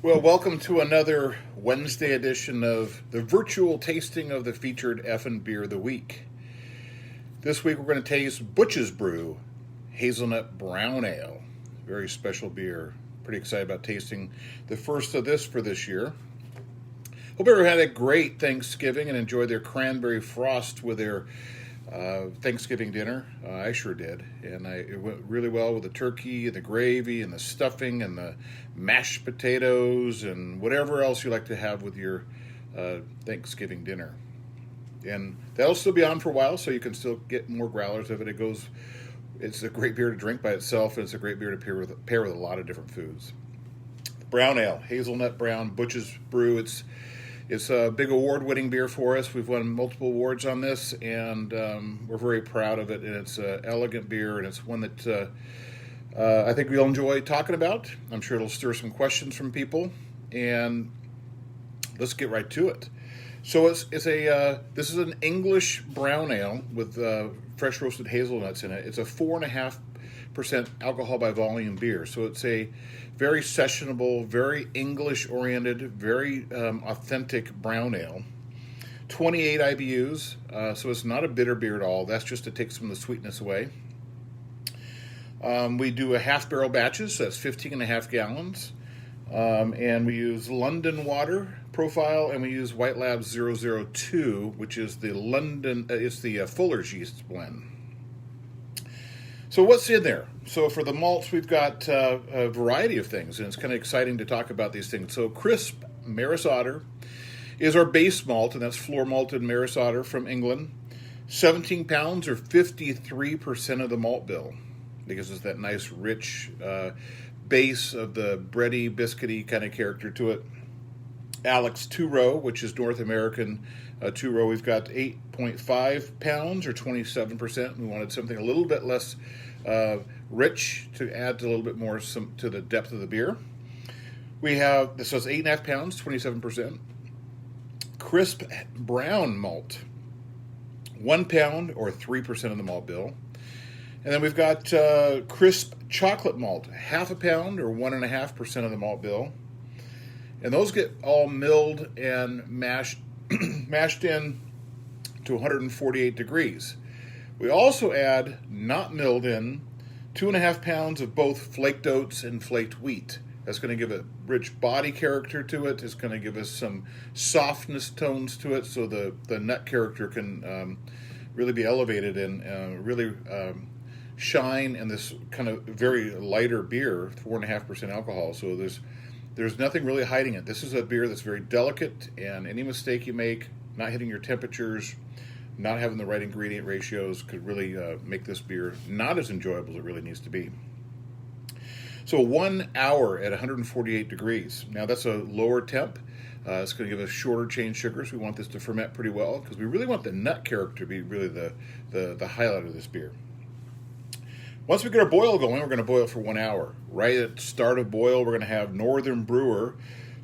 Well, welcome to another Wednesday edition of the virtual tasting of the featured effin' beer of the week. This week we're going to taste Butch's Brew Hazelnut Brown Ale. Very special beer. Pretty excited about tasting the first of this for this year. Hope everyone had a great Thanksgiving and enjoyed their cranberry frost with their Thanksgiving dinner. I sure did. And it went really well with the turkey and the gravy and the stuffing and the mashed potatoes and whatever else you like to have with your Thanksgiving dinner. And that'll still be on for a while, so you can still get more growlers of it. It's a great beer to drink by itself, and it's a great beer to pair with a lot of different foods. Brown Ale, Hazelnut Brown, Butch's Brew. It's a big award-winning beer for us. We've won multiple awards on this, and we're very proud of it. And it's an elegant beer, and it's one that I think we'll enjoy talking about. I'm sure it'll stir some questions from people, and let's get right to it. So this is an English brown ale with fresh roasted hazelnuts in it. It's a 4.5% alcohol by volume beer, so it's a very sessionable, very English-oriented, very authentic brown ale. 28 IBUs, so it's not a bitter beer at all. That's just to take some of the sweetness away. We do a half-barrel batches, so that's 15.5 gallons. And we use London water profile, and we use White Labs 002, which is the Fuller's yeast blend. So what's in there? So for the malts, we've got a variety of things, and it's kind of exciting to talk about these things. So crisp Maris Otter is our base malt, and that's floor malted Maris Otter from England. 17 pounds or 53% of the malt bill. It gives us that nice, rich base of the bready, biscuity kind of character to it. Alex 2-row, which is North American 2-row, we've got 8.5 pounds or 27%. We wanted something a little bit less rich to add a little bit more to the depth of the beer. We have, this is 8.5 pounds, 27%. Crisp brown malt, 1 pound or 3% of the malt bill. And then we've got crisp chocolate malt, 0.5 pound or 1.5% of the malt bill. And those get all milled and mashed in to 148 degrees. We also add, not milled in, 2.5 pounds of both flaked oats and flaked wheat. That's going to give a rich body character to it. It's going to give us some softness tones to it, so the nut character can really be elevated and really shine in this kind of very lighter beer, 4.5% alcohol. So there's nothing really hiding it. This is a beer that's very delicate, and any mistake you make, not hitting your temperatures, not having the right ingredient ratios, could really make this beer not as enjoyable as it really needs to be. So 1 hour at 148 degrees. Now that's a lower temp. It's going to give us shorter chain sugars. We want this to ferment pretty well because we really want the nut character to be really the highlight of this beer. Once we get our boil going, we're going to boil for 1 hour. Right at the start of boil, we're going to have Northern Brewer,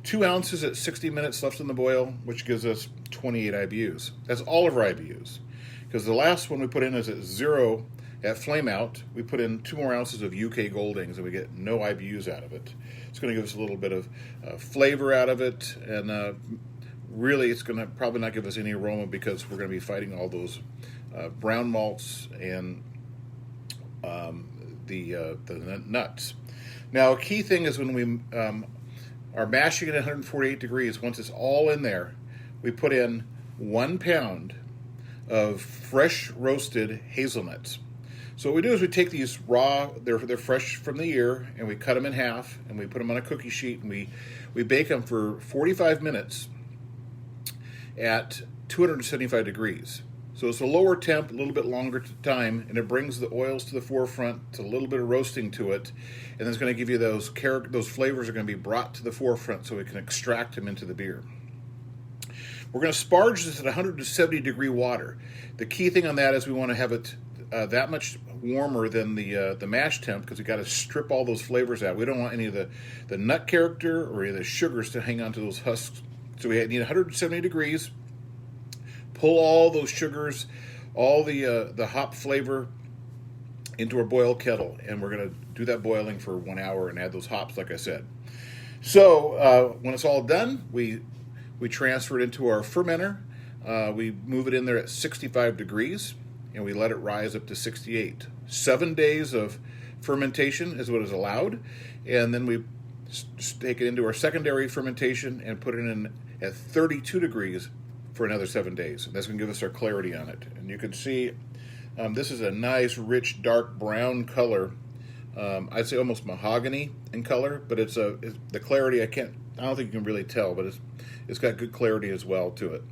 2 ounces at 60 minutes left in the boil, which gives us 28 IBUs. That's all of our IBUs. Because the last one we put in is at 0 at flame out. We put in 2 more ounces of UK Goldings, and we get no IBUs out of it. It's going to give us a little bit of flavor out of it, and really it's going to probably not give us any aroma because we're going to be fighting all those brown malts and the nuts. Now, a key thing is when we are mashing it at 148 degrees, once it's all in there, we put in 1 pound of fresh roasted hazelnuts. So what we do is we take these raw, they're fresh from the ear, and we cut them in half, and we put them on a cookie sheet, and we bake them for 45 minutes at 275 degrees. So it's a lower temp, a little bit longer time, and it brings the oils to the forefront, a little bit of roasting to it, and it's going to give you those flavors are going to be brought to the forefront so we can extract them into the beer. We're going to sparge this at 170 degree water. The key thing on that is we want to have it that much warmer than the mash temp because we got to strip all those flavors out. We don't want any of the nut character or any of the sugars to hang on to those husks. So we need 170 degrees. Pull all those sugars, all the hop flavor into our boil kettle, and we're going to do that boiling for 1 hour and add those hops, like I said. So when it's all done, we transfer it into our fermenter. We move it in there at 65 degrees, and we let it rise up to 68. 7 days of fermentation is what is allowed, and then we take it into our secondary fermentation and put it in at 32 degrees for another 7 days. That's going to give us our clarity on it. And you can see this is a nice, rich, dark brown color. I'd say almost mahogany in color, but it's the clarity. I don't think you can really tell, but it's got good clarity as well to it.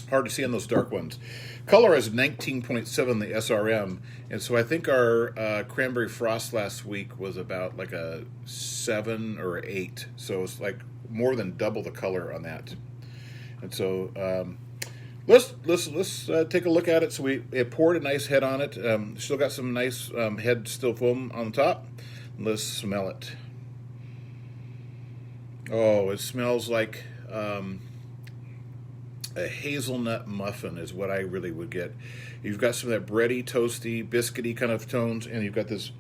Hard to see on those dark ones. Color is 19.7 the SRM, and so I think our cranberry frost last week was about like a 7 or 8. So it's like more than double the color on that. And so let's take a look at it. So it poured a nice head on it. Still got some nice head still foam on top. Let's smell it. Oh, it smells like a hazelnut muffin is what I really would get. You've got some of that bready, toasty, biscuity kind of tones, and you've got this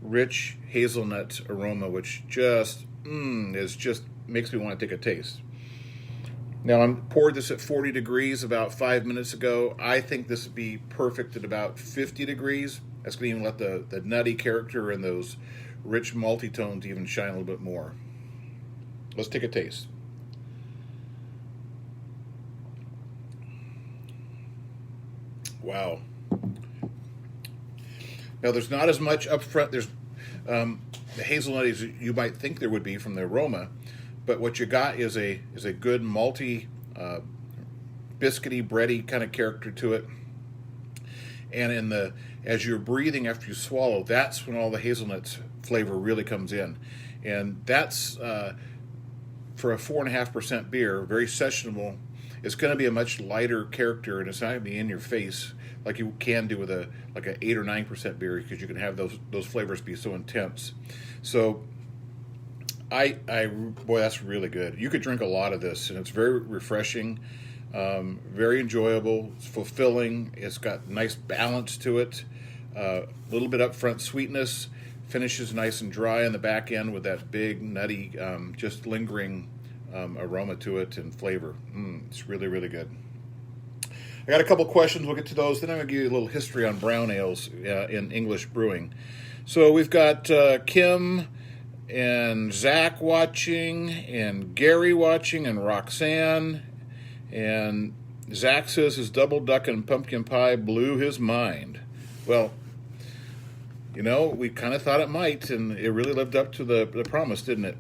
rich hazelnut aroma, which just makes me want to take a taste. Now, I poured this at 40 degrees about 5 minutes ago. I think this would be perfect at about 50 degrees. That's going to even let the nutty character and those rich malty tones even shine a little bit more. Let's take a taste. Wow. Now, there's not as much up front. There's the hazelnut as you might think there would be from the aroma, but what you got is a good malty, biscuity, bready kind of character to it. And as you're breathing after you swallow, that's when all the hazelnut flavor really comes in, and that's for a 4.5% beer, very sessionable. It's going to be a much lighter character, and it's not going to be in your face like you can do with like an 8 or 9% beer, because you can have those flavors be so intense. So, boy, that's really good. You could drink a lot of this, and it's very refreshing, very enjoyable. It's fulfilling. It's got nice balance to it. A little bit upfront sweetness, finishes nice and dry on the back end with that big nutty, just lingering aroma to it and flavor. It's really, really good. I got a couple questions. We'll get to those. Then I'm going to give you a little history on brown ales in English brewing. So we've got Kim and Zach watching, and Gary watching, and Roxanne. And Zach says his double duck and pumpkin pie blew his mind. Well, we kind of thought it might, and it really lived up to the promise, didn't it?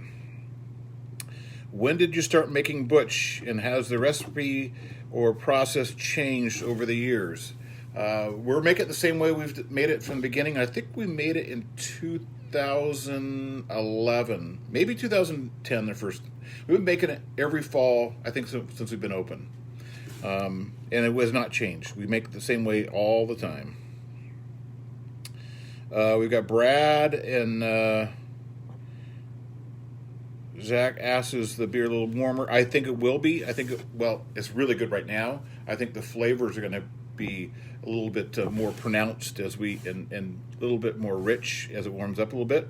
When did you start making Butch, and has the recipe or process changed over the years? We're making it the same way we've made it from the beginning. I think we made it in 2011, maybe 2010. We've been making it every fall, I think, since we've been open, and it was not changed. We make it the same way all the time. We've got Brad and Zach asks, is the beer a little warmer? I think it will be. It's really good right now. I think the flavors are going to be a little bit more pronounced and a little bit more rich as it warms up a little bit.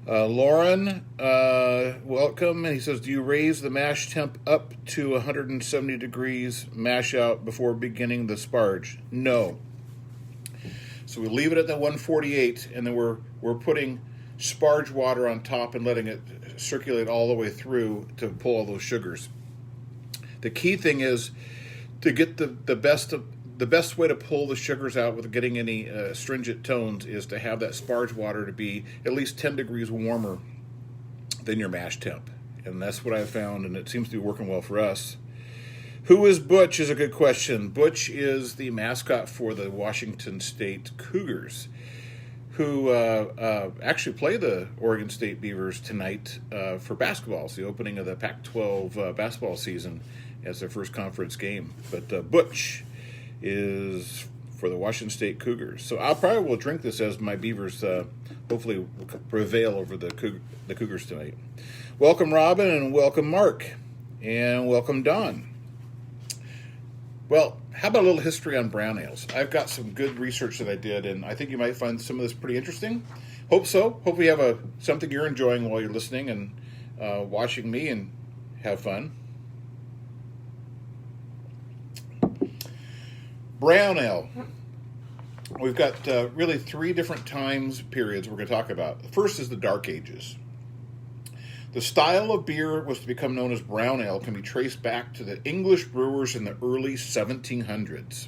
Lauren, welcome. And he says, do you raise the mash temp up to 170 degrees mash out before beginning the sparge? No. So we leave it at the 148, and then we're putting sparge water on top and letting it circulate all the way through to pull all those sugars. The key thing is to get the best way to pull the sugars out without getting any astringent tones is to have that sparge water to be at least 10 degrees warmer than your mash temp. And that's what I've found, and it seems to be working well for us. Who is Butch is a good question. Butch is the mascot for the Washington State Cougars, who actually play the Oregon State Beavers tonight for basketball. It's the opening of the Pac-12 basketball season as their first conference game. But Butch is for the Washington State Cougars. So I probably will drink this as my Beavers hopefully prevail over the Cougars tonight. Welcome, Robin, and welcome, Mark, and welcome, Don. Well, how about a little history on brown ales? I've got some good research that I did, and I think you might find some of this pretty interesting. Hope so. Hope we have something you're enjoying while you're listening and watching me and have fun. Brown ale. We've got really three different times periods we're going to talk about. The first is the Dark Ages. The style of beer was to become known as brown ale can be traced back to the English brewers in the early 1700s.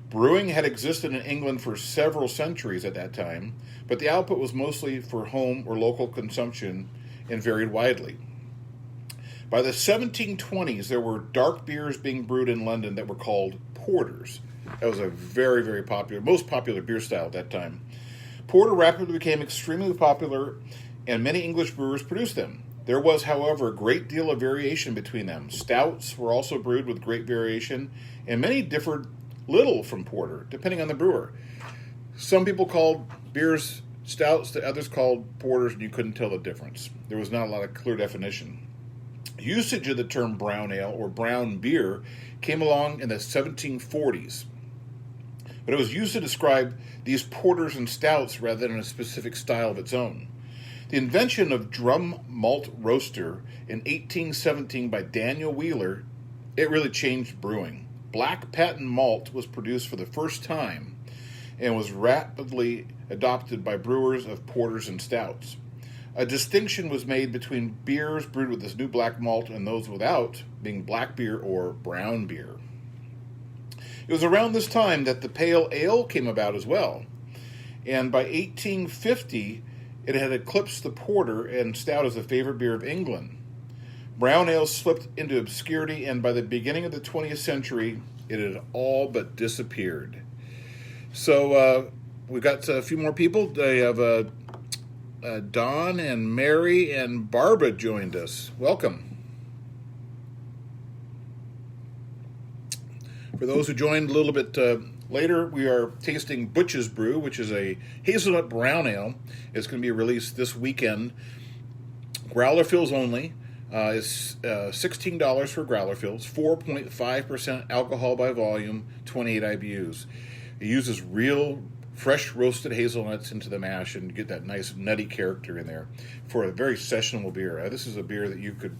Brewing had existed in England for several centuries at that time, but the output was mostly for home or local consumption and varied widely. By the 1720s, there were dark beers being brewed in London that were called porters. That was a very, very popular, most popular beer style at that time. Porter rapidly became extremely popular, and many English brewers produced them. There was, however, a great deal of variation between them. Stouts were also brewed with great variation, and many differed little from porter, depending on the brewer. Some people called beers stouts, the others called porters, and you couldn't tell the difference. There was not a lot of clear definition. Usage of the term brown ale or brown beer came along in the 1740s, but it was used to describe these porters and stouts rather than a specific style of its own. The invention of drum malt roaster in 1817 by Daniel Wheeler, it really changed brewing. Black patent malt was produced for the first time and was rapidly adopted by brewers of porters and stouts. A distinction was made between beers brewed with this new black malt and those without, being black beer or brown beer. It was around this time that the pale ale came about as well, and by 1850 it had eclipsed the porter and stout as the favorite beer of England. Brown ale slipped into obscurity, and by the beginning of the 20th century, it had all but disappeared. So we've got a few more people. They have Don and Mary and Barbara joined us. Welcome. For those who joined a little bit later, we are tasting Butch's Brew, which is a hazelnut brown ale. It's going to be released this weekend. Growler fills only. It's $16 for growler fills, 4.5% alcohol by volume, 28 IBUs. It uses real fresh roasted hazelnuts into the mash and get that nice nutty character in there for a very sessionable beer. This is a beer that you could.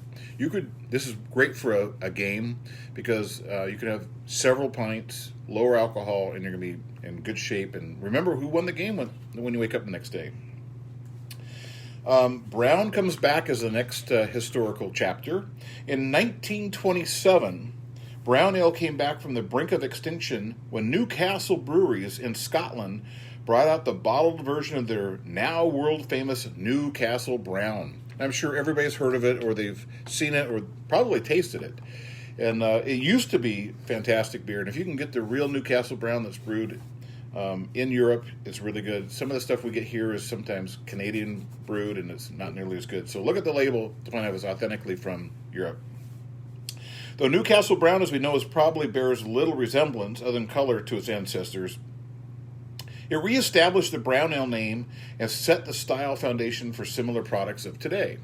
This is great for a game because you can have several pints, lower alcohol, and you're going to be in good shape. And remember who won the game when you wake up the next day. Brown comes back as the next historical chapter. In 1927, brown ale came back from the brink of extinction when Newcastle breweries in Scotland brought out the bottled version of their now world-famous Newcastle Brown. I'm sure everybody's heard of it, or they've seen it, or probably tasted it. And it used to be fantastic beer. And if you can get the real Newcastle Brown that's brewed in Europe, it's really good. Some of the stuff we get here is sometimes Canadian brewed, and it's not nearly as good. So look at the label to find out if it's authentically from Europe. Though Newcastle Brown, as we know, probably bears little resemblance, other than color, to its ancestors, it reestablished the brown ale name and set the style foundation for similar products of today.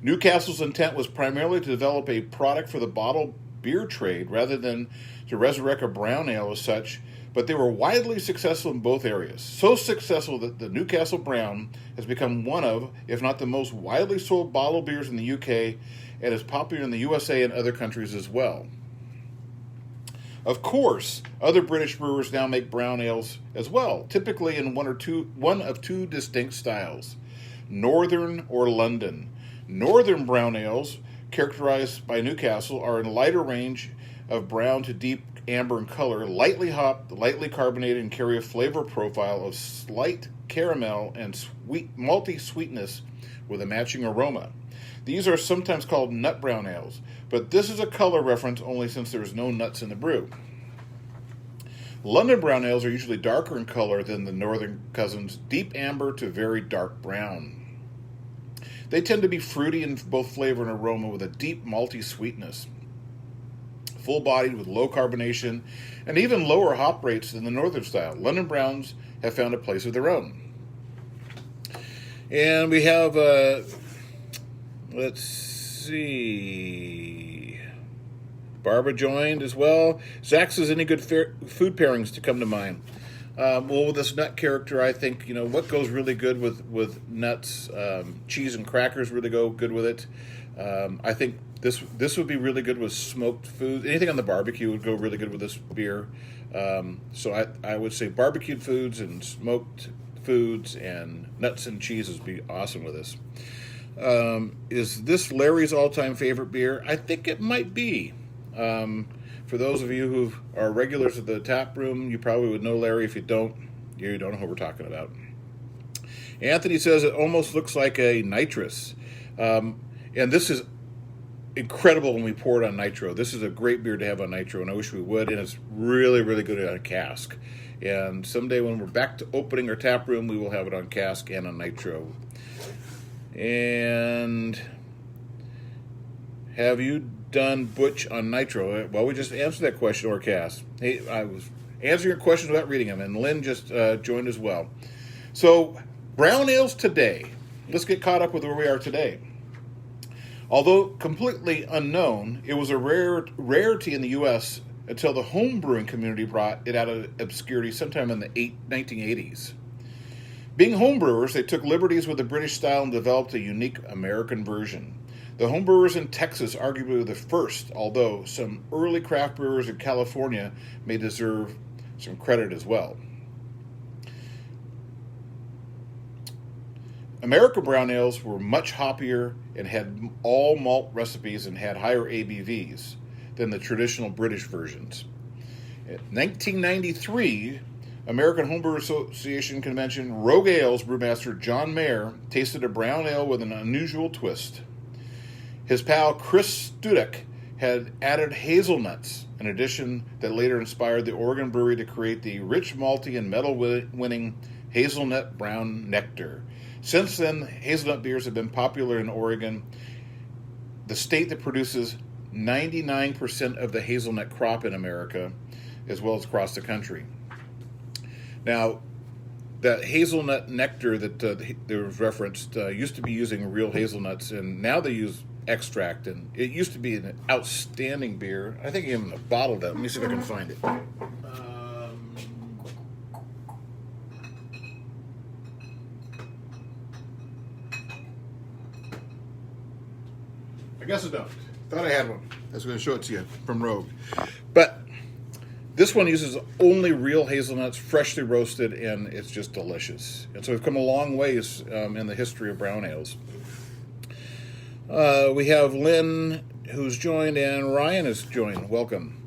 Newcastle's intent was primarily to develop a product for the bottled beer trade rather than to resurrect a brown ale as such, but they were widely successful in both areas. So successful that the Newcastle Brown has become one of, if not the most widely sold bottled beers in the UK, and is popular in the USA and other countries as well. Of course, other British brewers now make brown ales as well, typically in one of two distinct styles, Northern or London. Northern brown ales, characterized by Newcastle, are in lighter range of brown to deep amber in color, lightly hopped, lightly carbonated, and carry a flavor profile of slight caramel and malty sweetness with a matching aroma. These are sometimes called nut brown ales, but this is a color reference only since there is no nuts in the brew. London brown ales are usually darker in color than the northern cousins, deep amber to very dark brown. They tend to be fruity in both flavor and aroma with a deep malty sweetness. Full-bodied with low carbonation and even lower hop rates than the northern style. London browns have found a place of their own. And we have, let's see, Barbara joined as well. Zach says, any good food pairings to come to mind? Well, with this nut character, I think what goes really good with nuts. Cheese and crackers really go good with it. I think this would be really good with smoked food. Anything on the barbecue would go really good with this beer. So I would say barbecued foods and smoked foods and nuts and cheeses would be awesome with this. Is this Larry's all-time favorite beer? I think it might be. For those of you who are regulars at the tap room, you probably would know Larry. If you don't know who we're talking about. Anthony says it almost looks like a nitrous. And this is incredible when we pour it on nitro. This is a great beer to have on nitro, and I wish we would. And it's really, really good on a cask. And someday when we're back to opening our tap room, we will have it on cask and on nitro. And have you done Butch on nitro? Well, we just answered that question, or Cass. Hey, I was answering your questions without reading them, and Lynn just joined as well. So, brown ales today. Let's get caught up with where we are today. Although completely unknown, it was a rarity in the U.S. until the home brewing community brought it out of obscurity sometime in the 1980s. Being homebrewers, they took liberties with the British style and developed a unique American version. The homebrewers in Texas arguably the first, although some early craft brewers in California may deserve some credit as well. American brown ales were much hoppier and had all malt recipes and had higher ABVs than the traditional British versions. In 1993, American Homebrew Association Convention, Rogue Ales brewmaster John Mayer tasted a brown ale with an unusual twist. His pal Chris Studek had added hazelnuts, an addition that later inspired the Oregon brewery to create the rich, malty, and medal-winning hazelnut brown nectar. Since then, hazelnut beers have been popular in Oregon, the state that produces 99% of the hazelnut crop in America, as well as across the country. Now, that hazelnut nectar that there was referenced used to be using real hazelnuts, and now they use extract, and it used to be an outstanding beer. I think even bottled it. Let me see if I can find it. I guess I don't. Thought I had one. I was going to show it to you from Rogue. But this one uses only real hazelnuts, freshly roasted, and it's just delicious. And so we've come a long ways in the history of brown ales. We have Lynn, who's joined, and Ryan has joined. Welcome.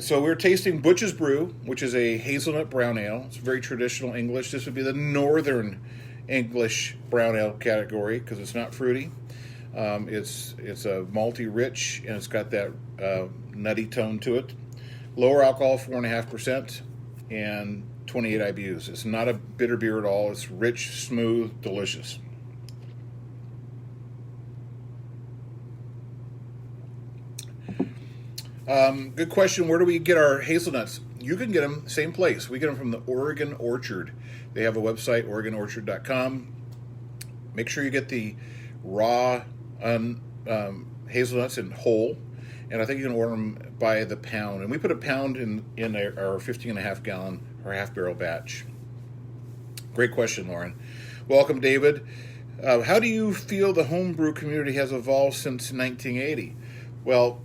So we're tasting Butch's Brew, which is a hazelnut brown ale. It's very traditional English. This would be the northern English brown ale category because it's not fruity. It's a malty rich, and it's got that nutty tone to it. Lower alcohol, 4.5%, and 28 IBUs. It's not a bitter beer at all. It's rich, smooth, delicious. Good question. Where do we get our hazelnuts? You can get them same place. We get them from the Oregon Orchard. They have a website, OregonOrchard.com. Make sure you get the raw hazelnuts in whole, and I think you can order them by the pound. And we put a pound in our 15.5 gallon or half barrel batch. Great question, Lauren. Welcome, David. How do you feel the homebrew community has evolved since 1980? Well,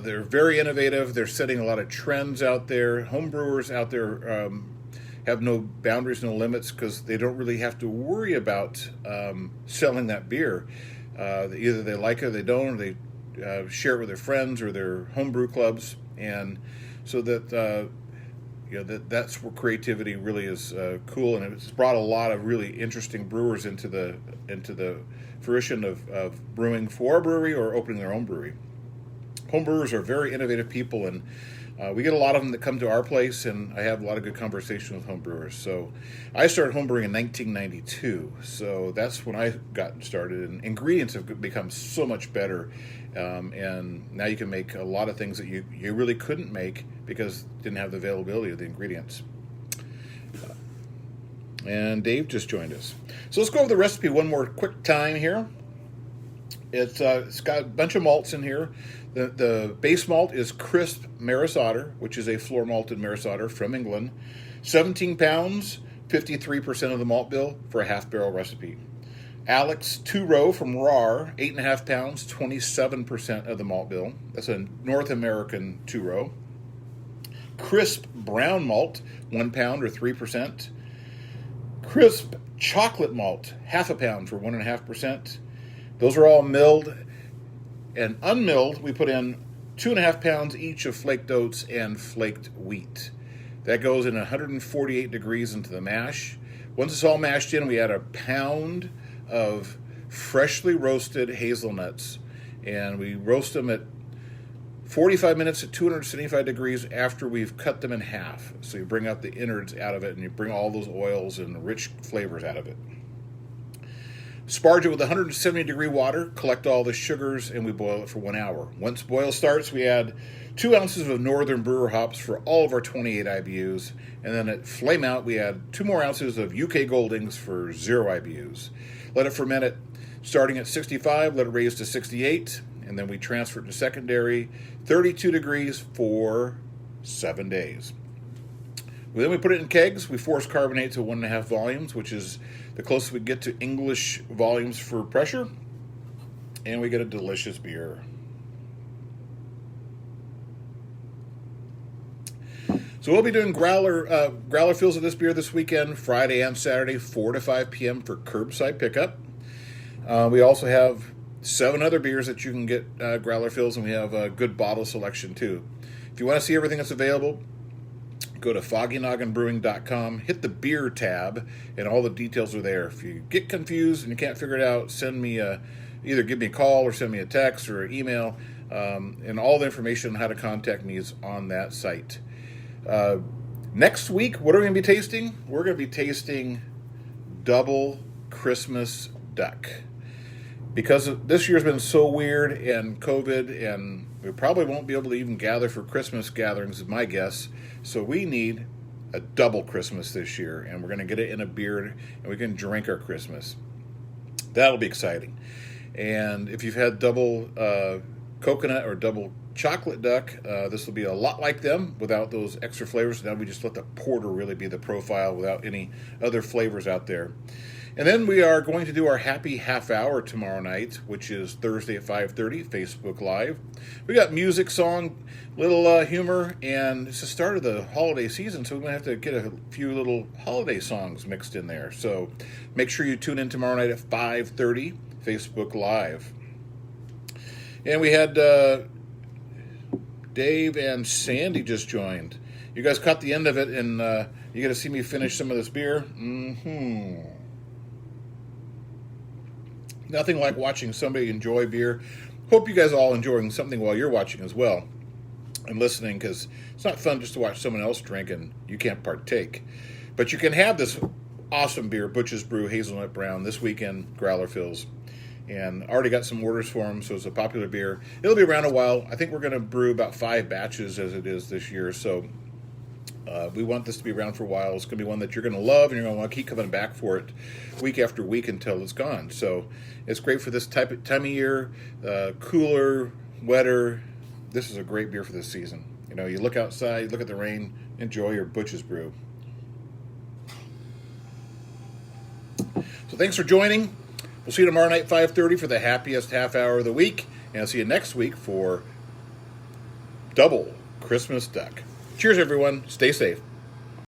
they're very innovative. They're setting a lot of trends out there. Homebrewers out there have no boundaries, no limits, because they don't really have to worry about selling that beer. Either they like it or they don't, or they share it with their friends or their homebrew clubs, and so that that's where creativity really is cool, and it's brought a lot of really interesting brewers into the fruition of brewing for a brewery or opening their own brewery. Homebrewers are very innovative people, and we get a lot of them that come to our place, and I have a lot of good conversations with homebrewers. So I started homebrewing in 1992, so that's when I got started, and ingredients have become so much better, and now you can make a lot of things that you really couldn't make because you didn't have the availability of the ingredients. And Dave just joined us. So let's go over the recipe one more quick time here. It's got a bunch of malts in here. The base malt is crisp Maris Otter, which is a floor malted Maris Otter from England. 17 pounds, 53% of the malt bill for a half barrel recipe. Alex 2-row from RAR, 8.5 pounds, 27% of the malt bill. That's a North American 2-row. Crisp brown malt, 1 pound or 3%. Crisp chocolate malt, half a pound for 1.5%. Those are all milled. And unmilled, we put in 2.5 pounds each of flaked oats and flaked wheat. That goes in 148 degrees into the mash. Once it's all mashed in, we add a pound of freshly roasted hazelnuts, and we roast them at 45 minutes at 275 degrees after we've cut them in half. So you bring out the innards out of it, and you bring all those oils and rich flavors out of it. Sparge it with 170 degree water, collect all the sugars, and we boil it for 1 hour. Once boil starts, we add 2 ounces of Northern Brewer hops for all of our 28 IBUs, and then at flame out, we add 2 more ounces of UK Goldings for 0 IBUs. Let it ferment it starting at 65, let it raise to 68, and then we transfer it to secondary, 32 degrees for 7 days. Then we put it in kegs. We force carbonate to 1.5 volumes, which is the closest we get to English volumes for pressure, and we get a delicious beer. So we'll be doing growler fills of this beer this weekend, Friday and Saturday, 4 to 5 p.m. for curbside pickup. We also have 7 other beers that you can get growler fills, and we have a good bottle selection too. If you want to see everything that's available, go to foggynogginbrewing.com, hit the beer tab, and all the details are there. If you get confused and you can't figure it out, send me either give me a call or send me a text or an email, and all the information on how to contact me is on that site. Next week, what are we going to be tasting? We're going to be tasting Double Christmas Duck. Because this year's been so weird and COVID, and we probably won't be able to even gather for Christmas gatherings, is my guess. So we need a double Christmas this year, and we're going to get it in a beer, and we can drink our Christmas. That'll be exciting. And if you've had double coconut or double chocolate duck, this will be a lot like them without those extra flavors. Now we just let the porter really be the profile without any other flavors out there. And then we are going to do our happy half hour tomorrow night, which is Thursday at 5:30, Facebook Live. We got music, song, little humor, and it's the start of the holiday season, so we're going to have to get a few little holiday songs mixed in there. So make sure you tune in tomorrow night at 5:30, Facebook Live. And we had Dave and Sandy just joined. You guys caught the end of it, and you got to see me finish some of this beer. Nothing like watching somebody enjoy beer. Hope you guys are all enjoying something while you're watching as well and listening, because it's not fun just to watch someone else drink and you can't partake. But you can have this awesome beer, Butch's Brew Hazelnut Brown, this weekend, growler fills. And already got some orders for them, so it's a popular beer. It'll be around a while. I think we're going to brew about 5 batches as it is this year, so we want this to be around for a while. It's going to be one that you're going to love, and you're going to want to keep coming back for it week after week until it's gone. So it's great for this time of year, cooler, wetter. This is a great beer for this season. You know, you look outside, look at the rain, enjoy your Butch's Brew. So thanks for joining. We'll see you tomorrow night, 5:30, for the happiest half hour of the week. And I'll see you next week for Double Christmas Duck. Cheers, everyone. Stay safe.